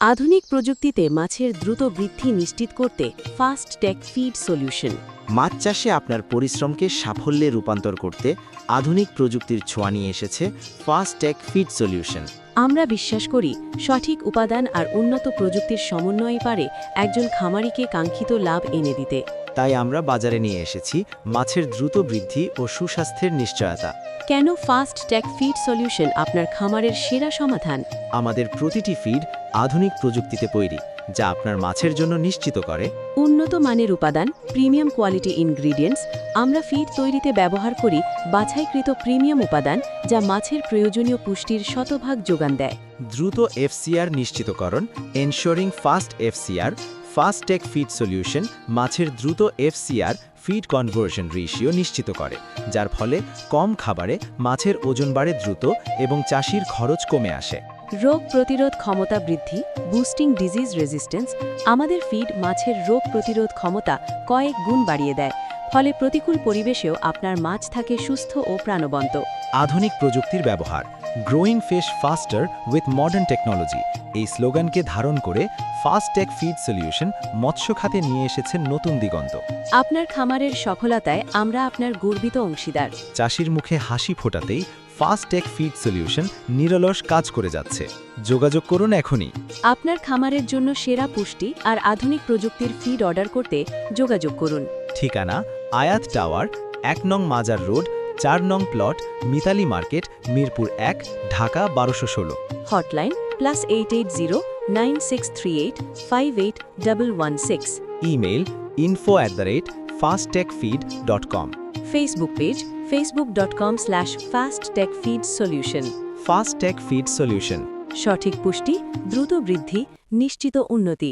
আধুনিক প্রযুক্তিতে মাছের দ্রুত বৃদ্ধি নিশ্চিত করতে ফাস্ট টেক ফিড সলিউশন। মাছ চাষে আপনার পরিশ্রমকে সাফল্যে রূপান্তর করতে আধুনিক প্রযুক্তির ছোঁয়া নিয়ে এসেছে ফাস্ট টেক ফিড সলিউশন। আমরা বিশ্বাস করি সঠিক উপাদান আর উন্নত প্রযুক্তির সমন্বয় পারে একজন খামারিকে কাঙ্ক্ষিত লাভ এনে দিতে। তাই আমরা বাজারে নিয়ে এসেছি মাছের দ্রুত বৃদ্ধি ও সুস্বাস্থ্যের নিশ্চয়তা। কেন ফাস্ট টেক ফিড সলিউশন আপনার খামারের সেরা সমাধান? আমাদের প্রতিটি ফিড আধুনিক প্রযুক্তিতে তৈরি, যা আপনার মাছের জন্য নিশ্চিত করে উন্নত মানের উপাদান, প্রিমিয়াম কোয়ালিটি ইনগ্রিডিয়েন্টস। আমরা ফিড তৈরিতে ব্যবহার করি বাছাইকৃত প্রিমিয়াম উপাদান, যা মাছের প্রয়োজনীয় পুষ্টির শতভাগ যোগান দেয়। দ্রুত এফসিআর নিশ্চিতকরণ, ensuring fast FCR. Fast take feed solution মাছের দ্রুত এফসিআর ফিড কনভার্সন রেশিও নিশ্চিত করে, যার ফলে কম খাবারে মাছের ওজন বাড়ে দ্রুত এবং চাষির খরচ কমে আসে। রোগ প্রতিরোধ ক্ষমতা বৃদ্ধি, বুস্টিং ডিজিজ রেজিস্ট্যান্স। আমাদের ফিড মাছের রোগ প্রতিরোধ ক্ষমতা কয়েক গুণ বাড়িয়ে দেয়, ফলে প্রতিকূল পরিবেশেও আপনার মাছ থাকে সুস্থ ও প্রাণবন্ত। আধুনিক প্রযুক্তির ব্যবহার, growing fish ফাস্টার with modern technology. এই স্লোগানকে ধারণ করে ফাস্ট টেক ফিড সলিউশন মৎস্য খাতে নিয়ে এসেছে নতুন দিগন্ত। আপনার খামারের সফলতায় আমরা আপনার গর্বিত অংশীদার। চাষির মুখে হাসি ফোটাতেই ফাস্ট টেক ফিড সলিউশন নিরলস কাজ করে যাচ্ছে। যোগাযোগ করুন এখনই। আপনার খামারের জন্য সেরা পুষ্টি আর আধুনিক প্রযুক্তির ফিড অর্ডার করতে যোগাযোগ করুন। ঠিকানা আয়াত টাওয়ার, ১ নং মাজার রোড, ৪ নং plot, Mitali market, Mirpur ১, Dhaka ১২১৬। Hotline +880 9638 58116। Email info@fasttechfeed.com। Facebook page facebook.com/fasttechfeedsolution। Fast take feed Solution. সঠিক পুষ্টি, দ্রুত বৃদ্ধি, নিশ্চিত উন্নতি।